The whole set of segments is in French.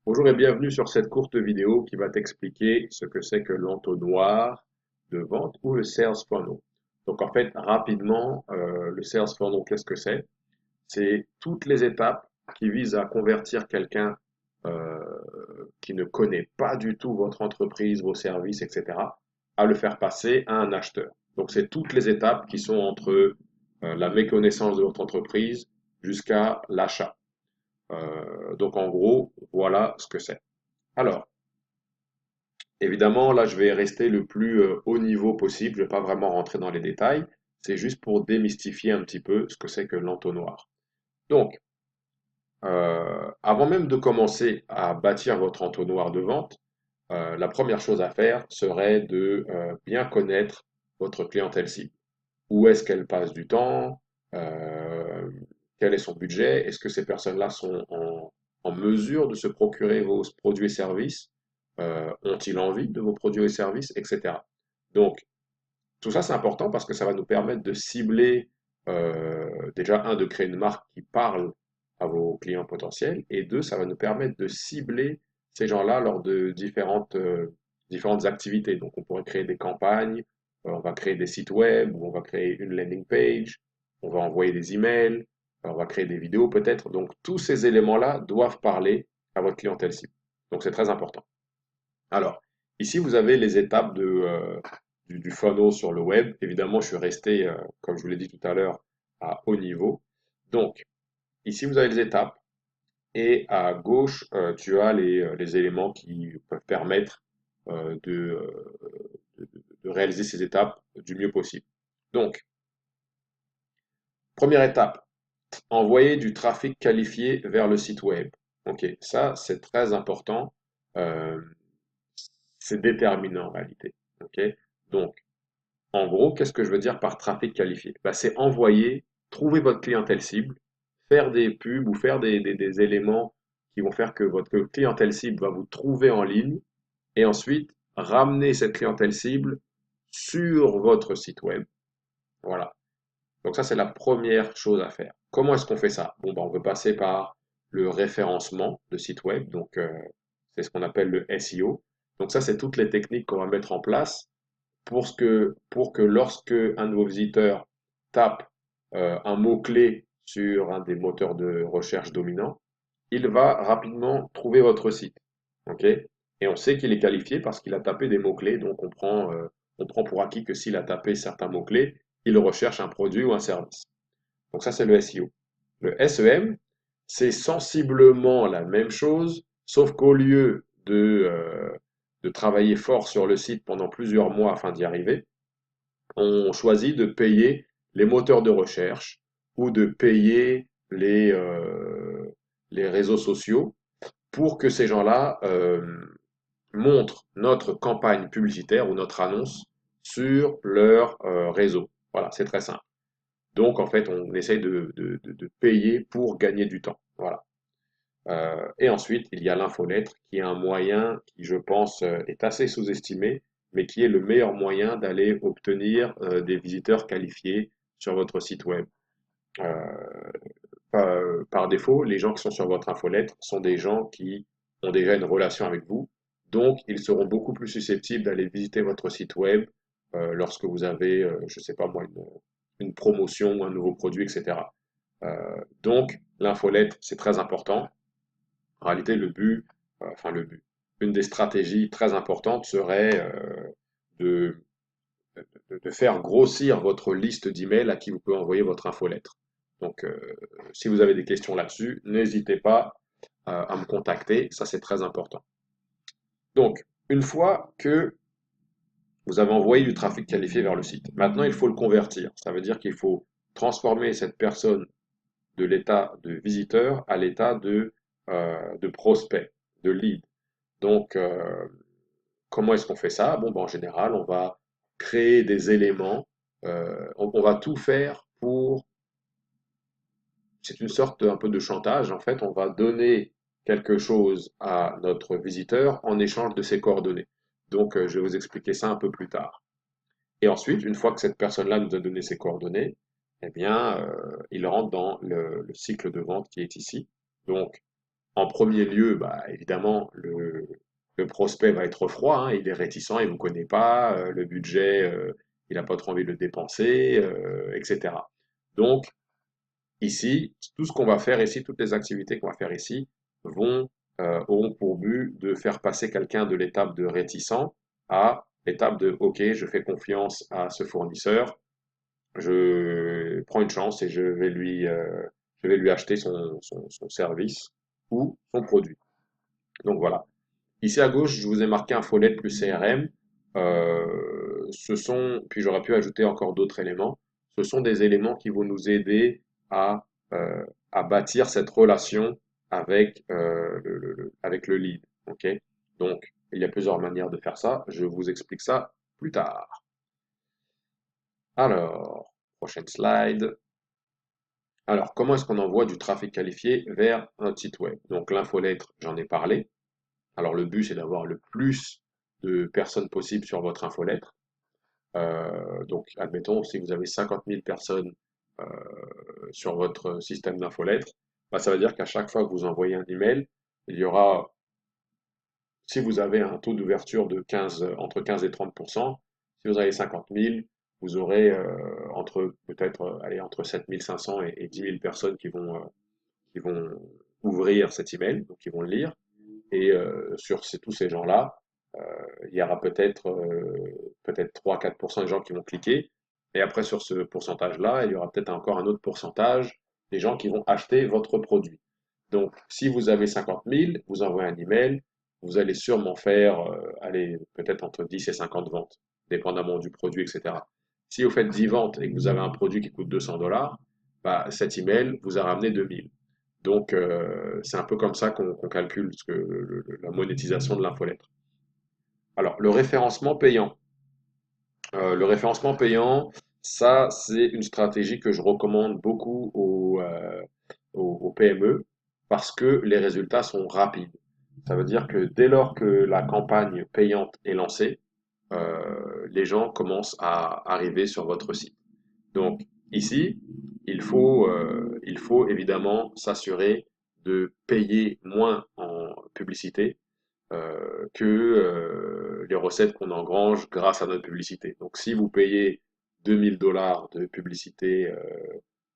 Bonjour et bienvenue sur cette courte vidéo qui va t'expliquer ce que c'est que l'entonnoir de vente ou le sales funnel. Donc en fait, rapidement, le sales funnel, qu'est-ce que c'est? C'est toutes les étapes qui visent à convertir quelqu'un euh, qui ne connaît pas du tout votre entreprise, vos services, etc., à le faire passer à un acheteur. Donc c'est toutes les étapes qui sont entre la méconnaissance de votre entreprise jusqu'à l'achat. Donc en gros, voilà ce que c'est. Alors, évidemment, là, je vais rester le plus haut niveau possible. Je ne vais pas vraiment rentrer dans les détails. C'est juste pour démystifier un petit peu ce que c'est que l'entonnoir. Donc, avant même de commencer à bâtir votre entonnoir de vente, la première chose à faire serait de bien connaître votre clientèle cible. Où est-ce qu'elle passe du temps? Euh, Quel est son budget? Est-ce que ces personnes-là sont en mesure de se procurer vos produits et services? Ont-ils envie de vos produits et services, etc. Donc, tout ça, c'est important parce que ça va nous permettre de cibler, déjà, un, de créer une marque qui parle à vos clients potentiels, et deux, ça va nous permettre de cibler ces gens-là lors de différentes activités. Donc, on pourrait créer des campagnes, on va créer des sites web, ou on va créer une landing page, on va envoyer des emails, on va créer des vidéos peut-être. Donc, tous ces éléments-là doivent parler à votre clientèle cible. Donc, c'est très important. Alors, ici, vous avez les étapes du funnel sur le web. Évidemment, je suis resté, comme je vous l'ai dit tout à l'heure, à haut niveau. Donc, ici, vous avez les étapes. Et à gauche, tu as les éléments qui peuvent permettre de réaliser ces étapes du mieux possible. Donc, première étape, envoyer du trafic qualifié vers le site web. Ok, ça, c'est très important. Euh, c'est déterminant en réalité. Ok, donc, en gros, qu'est-ce que je veux dire par trafic qualifié? Bah, c'est envoyer, trouver votre clientèle cible, faire des pubs ou faire des éléments qui vont faire que votre clientèle cible va vous trouver en ligne et ensuite ramener cette clientèle cible sur votre site web. Voilà. Donc ça, c'est la première chose à faire. Comment est-ce qu'on fait ça? Bon, bah, on peut passer par le référencement de site web. Donc, c'est ce qu'on appelle le SEO. Donc ça, c'est toutes les techniques qu'on va mettre en place pour que lorsque un nouveau visiteur tape un mot-clé sur un des moteurs de recherche dominants, il va rapidement trouver votre site. OK? Et on sait qu'il est qualifié parce qu'il a tapé des mots-clés, donc on prend pour acquis que s'il a tapé certains mots-clés, il recherche un produit ou un service. Donc ça, c'est le SEO. Le SEM, c'est sensiblement la même chose, sauf qu'au lieu de travailler fort sur le site pendant plusieurs mois afin d'y arriver, on choisit de payer les moteurs de recherche ou de payer les réseaux sociaux pour que ces gens-là montrent notre campagne publicitaire ou notre annonce sur leur réseau. Voilà, c'est très simple. Donc, en fait, on essaye de payer pour gagner du temps. Voilà. Et ensuite, il y a l'infolettre qui est un moyen qui, je pense, est assez sous-estimé, mais qui est le meilleur moyen d'aller obtenir des visiteurs qualifiés sur votre site web. Euh, par défaut, les gens qui sont sur votre infolettre sont des gens qui ont déjà une relation avec vous, donc ils seront beaucoup plus susceptibles d'aller visiter votre site web lorsque vous avez, je ne sais pas moi, une promotion, un nouveau produit, etc. Donc, l'infolettre, c'est très important. En réalité, le but, une des stratégies très importantes serait de, de faire grossir votre liste d'emails à qui vous pouvez envoyer votre infolettre. Donc, si vous avez des questions là-dessus, n'hésitez pas à me contacter, ça c'est très important. Donc, une fois que vous avez envoyé du trafic qualifié vers le site, maintenant il faut le convertir. Ça veut dire qu'il faut transformer cette personne de l'état de visiteur à l'état de prospect, de lead. Donc, comment est-ce qu'on fait ça? Bon, ben, en général, on va créer des éléments, on va tout faire pour, c'est une sorte un peu de chantage, en fait, on va donner quelque chose à notre visiteur en échange de ses coordonnées. Donc, je vais vous expliquer ça un peu plus tard. Et ensuite, une fois que cette personne-là nous a donné ses coordonnées, eh bien, il rentre dans le cycle de vente qui est ici. Donc, En premier lieu, bah, évidemment, le prospect va être froid, hein, il est réticent, il ne vous connaît pas, le budget, il n'a pas trop envie de le dépenser, etc. Donc, ici, tout ce qu'on va faire ici, toutes les activités qu'on va faire ici, auront pour but de faire passer quelqu'un de l'étape de réticent à l'étape de OK, je fais confiance à ce fournisseur, je prends une chance et je vais lui acheter son service ou son produit. Donc voilà. Ici à gauche, je vous ai marqué infolette plus CRM. Puis j'aurais pu ajouter encore d'autres éléments. Ce sont des éléments qui vont nous aider à, euh, à bâtir cette relation avec, avec le lead. Ok? Donc, il y a plusieurs manières de faire ça. Je vous explique ça plus tard. Alors, prochaine slide. Alors, comment est-ce qu'on envoie du trafic qualifié vers un site web? Donc, l'infolettre, j'en ai parlé. Alors, le but, c'est d'avoir le plus de personnes possible sur votre infolettre. Donc, admettons, si vous avez 50 000 personnes euh, sur votre système d'infolettre, bah, ça veut dire qu'à chaque fois que vous envoyez un email, il y aura, si vous avez un taux d'ouverture de 15, entre 15 et 30%, si vous avez 50 000, vous aurez entre peut-être allez, entre 7 500 et 10 000 personnes qui vont ouvrir cet email, donc qui vont le lire. Et sur tous ces gens-là, il y aura peut-être 3-4% des gens qui vont cliquer. Et après, sur ce pourcentage-là, il y aura peut-être encore un autre pourcentage des gens qui vont acheter votre produit. Donc, si vous avez 50 000, vous envoyez un email, vous allez sûrement faire, allez, peut-être entre 10 et 50 ventes, dépendamment du produit, etc. Si vous faites 10 ventes et que vous avez un produit qui coûte 200 $, bah, cet email vous a ramené 2000. Donc, c'est un peu comme ça qu'on calcule la monétisation de l'infolettre. Alors, le référencement payant. Le référencement payant, ça, c'est une stratégie que je recommande beaucoup aux PME parce que les résultats sont rapides. Ça veut dire que dès lors que la campagne payante est lancée, les gens commencent à arriver sur votre site. Donc ici, il faut évidemment s'assurer de payer moins en publicité que les recettes qu'on engrange grâce à notre publicité. Donc si vous payez 2000 $ de publicité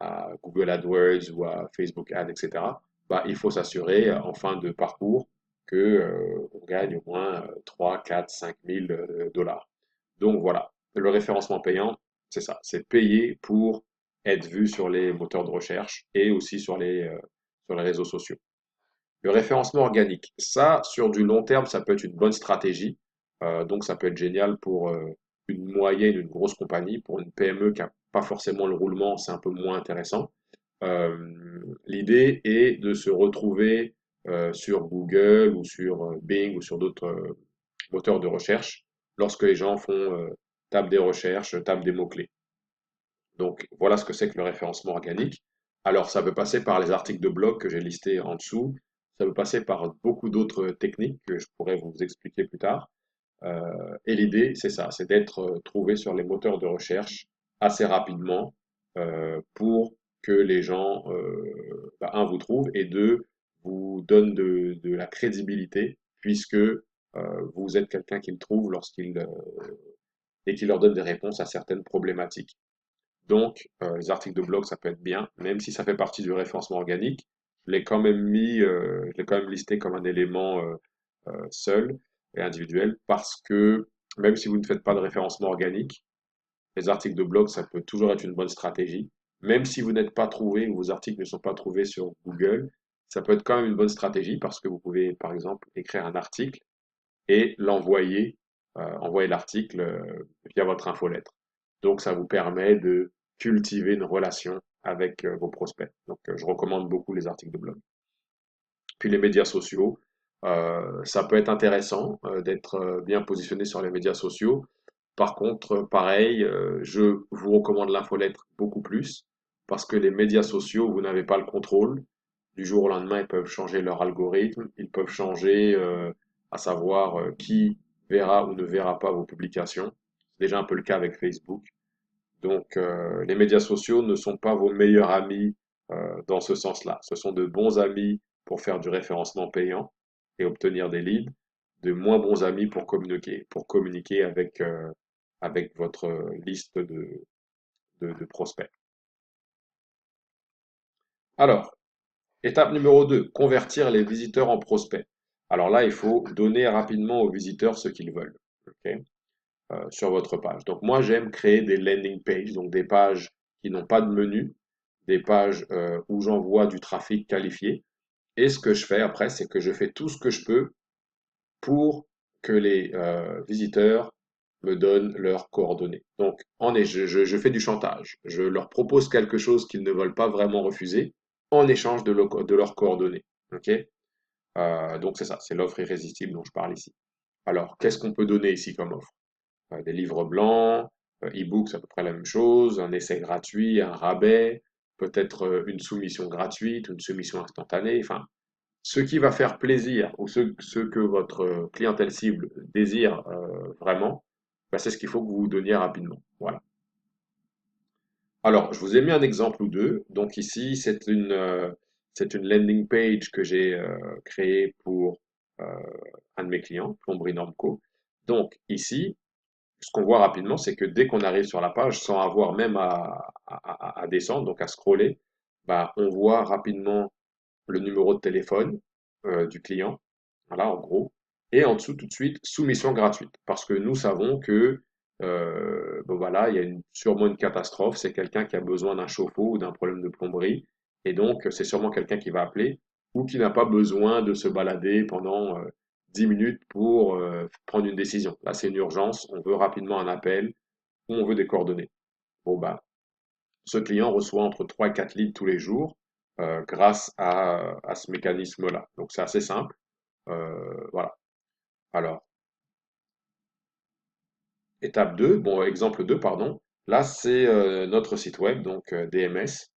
à Google AdWords ou à Facebook Ads, etc., bah, il faut s'assurer en fin de parcours que on gagne au moins 3, 4, 5 000 $. Donc voilà, le référencement payant, c'est ça, c'est payer pour être vu sur les moteurs de recherche et aussi sur les réseaux sociaux. Le référencement organique, ça, sur du long terme, ça peut être une bonne stratégie. Donc, ça peut être génial pour une moyenne, une grosse compagnie. Pour une PME qui n'a pas forcément le roulement, c'est un peu moins intéressant. L'idée est de se retrouver sur Google ou sur Bing ou sur d'autres moteurs de recherche lorsque les gens tapent des recherches, tapent des mots-clés. Donc voilà ce que c'est que le référencement organique. Alors ça peut passer par les articles de blog que j'ai listés en dessous, ça peut passer par beaucoup d'autres techniques que je pourrais vous expliquer plus tard. Et l'idée, c'est ça, c'est d'être trouvé sur les moteurs de recherche assez rapidement pour que les gens, bah, un, vous trouvent et deux, vous donnent de la crédibilité puisque vous êtes quelqu'un qu'ils trouvent et qui leur donne des réponses à certaines problématiques. Donc, les articles de blog, ça peut être bien, même si ça fait partie du référencement organique. Je l'ai quand même listé comme un élément seul et individuel parce que même si vous ne faites pas de référencement organique, les articles de blog, ça peut toujours être une bonne stratégie. Même si vous n'êtes pas trouvé ou vos articles ne sont pas trouvés sur Google, ça peut être quand même une bonne stratégie parce que vous pouvez, par exemple, écrire un article et envoyer l'article via votre infolettre. Donc, ça vous permet de cultiver une relation avec vos prospects. Donc, je recommande beaucoup les articles de blog. Puis les médias sociaux, ça peut être intéressant d'être bien positionné sur les médias sociaux. Par contre, pareil, je vous recommande l'infolettre beaucoup plus parce que les médias sociaux, vous n'avez pas le contrôle. Du jour au lendemain, ils peuvent changer leur algorithme, ils peuvent changer, à savoir qui verra ou ne verra pas vos publications. C'est déjà un peu le cas avec Facebook. Donc, les médias sociaux ne sont pas vos meilleurs amis dans ce sens-là. Ce sont de bons amis pour faire du référencement payant et obtenir des leads, de moins bons amis pour communiquer avec votre liste de prospects. Alors, étape numéro 2, convertir les visiteurs en prospects. Alors là, il faut donner rapidement aux visiteurs ce qu'ils veulent, ok, sur votre page. Donc moi, j'aime créer des landing pages, donc des pages qui n'ont pas de menu, des pages où j'envoie du trafic qualifié. Et ce que je fais après, c'est que je fais tout ce que je peux pour que les visiteurs me donnent leurs coordonnées. Donc, je fais du chantage. Je leur propose quelque chose qu'ils ne veulent pas vraiment refuser en échange de leurs coordonnées. Ok. Donc, c'est ça, c'est l'offre irrésistible dont je parle ici. Alors, qu'est-ce qu'on peut donner ici comme offre? Des livres blancs, e-books, c'est à peu près la même chose, un essai gratuit, un rabais, peut-être une soumission gratuite, une soumission instantanée, enfin, ce qui va faire plaisir ou ce que votre clientèle cible désire vraiment, bah, c'est ce qu'il faut que vous vous donniez rapidement. Voilà. Alors, je vous ai mis un exemple ou deux. Donc ici, c'est une landing page que j'ai créée pour euh, un de mes clients, Plomberie Normco. Donc ici, ce qu'on voit rapidement, c'est que dès qu'on arrive sur la page, sans avoir même à descendre, donc à scroller, bah, on voit rapidement le numéro de téléphone du client, voilà, en gros, et en dessous tout de suite, soumission gratuite, parce que nous savons que bon, voilà, il y a sûrement une catastrophe, c'est quelqu'un qui a besoin d'un chauffe-eau ou d'un problème de plomberie, et donc c'est sûrement quelqu'un qui va appeler ou qui n'a pas besoin de se balader pendant 10 minutes pour prendre une décision. Là, c'est une urgence, on veut rapidement un appel ou on veut des coordonnées. Bon, bah, ce client reçoit entre 3 et 4 leads tous les jours grâce à ce mécanisme-là. Donc c'est assez simple. Voilà. Alors, étape 2, bon, exemple 2, pardon. Là, c'est notre site web, donc DMS.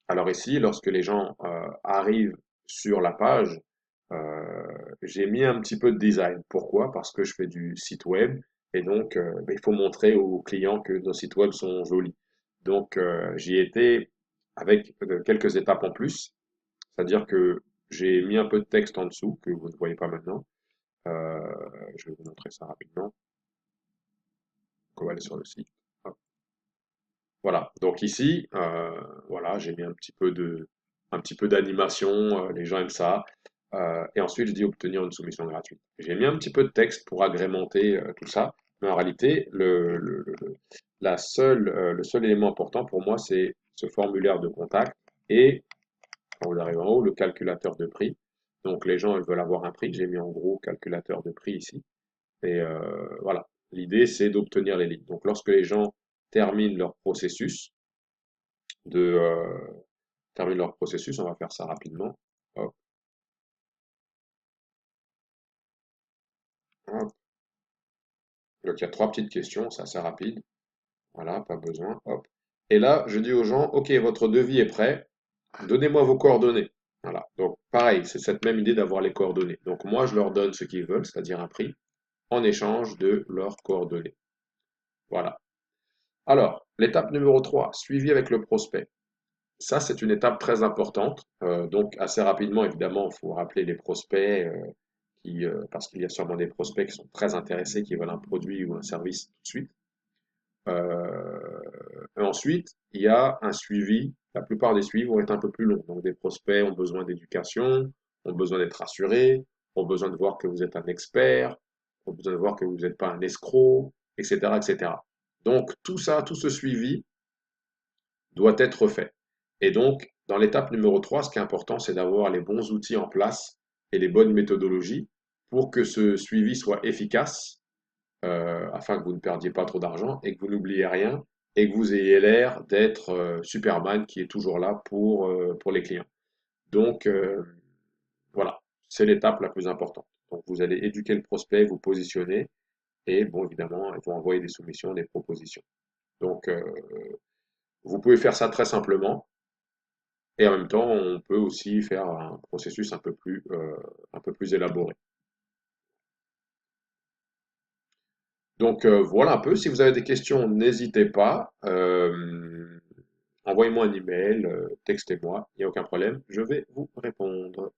Alors ici, lorsque les gens arrivent sur la page, j'ai mis un petit peu de design. Pourquoi? Parce que je fais du site web et donc ben, il faut montrer aux clients que nos sites web sont jolis. Donc j'y ai été avec quelques étapes en plus, c'est-à-dire que j'ai mis un peu de texte en dessous que vous ne voyez pas maintenant. Euh, je vais vous montrer ça rapidement. Donc, on va aller sur le site. Hop. Voilà. Donc ici, voilà, j'ai mis un petit peu d'animation. Les gens aiment ça. Et ensuite, je dis obtenir une soumission gratuite. J'ai mis un petit peu de texte pour agrémenter tout ça. Mais en réalité, le seul élément important pour moi, c'est ce formulaire de contact et, quand vous arrivez en haut, le calculateur de prix. Donc les gens, ils veulent avoir un prix. J'ai mis en gros calculateur de prix ici. Et voilà. L'idée, c'est d'obtenir les leads. Donc lorsque les gens terminent leur processus de terminent leur processus, on va faire ça rapidement. Hop, hop. Donc il y a trois petites questions, c'est assez rapide. Voilà, pas besoin. Hop. Et là, je dis aux gens, OK, votre devis est prêt, donnez-moi vos coordonnées. Voilà. Donc pareil, c'est cette même idée d'avoir les coordonnées. Donc moi, je leur donne ce qu'ils veulent, c'est-à-dire un prix, en échange de leurs coordonnées. Voilà. Alors, l'étape numéro 3, suivi avec le prospect. Ça, c'est une étape très importante. Donc, assez rapidement, évidemment, il faut rappeler les prospects, parce qu'il y a sûrement des prospects qui sont très intéressés, qui veulent un produit ou un service tout de suite. Et ensuite, il y a un suivi. La plupart des suivis vont être un peu plus longs. Donc, des prospects ont besoin d'éducation, ont besoin d'être rassurés, ont besoin de voir que vous êtes un expert, ont besoin de voir que vous n'êtes pas un escroc, etc., etc. Donc, tout ça, tout ce suivi doit être fait. Et donc, dans l'étape numéro 3, ce qui est important, c'est d'avoir les bons outils en place et les bonnes méthodologies pour que ce suivi soit efficace, afin que vous ne perdiez pas trop d'argent et que vous n'oubliez rien et que vous ayez l'air d'être Superman qui est toujours là pour les clients. Donc, voilà, c'est l'étape la plus importante. Donc, vous allez éduquer le prospect, vous positionner et, bon, évidemment, ils vont envoyer des soumissions, des propositions. Donc, vous pouvez faire ça très simplement. Et en même temps, on peut aussi faire un processus un peu plus élaboré. Donc voilà un peu. Si vous avez des questions, n'hésitez pas. Envoyez-moi un email, textez-moi, il n'y a aucun problème. Je vais vous répondre.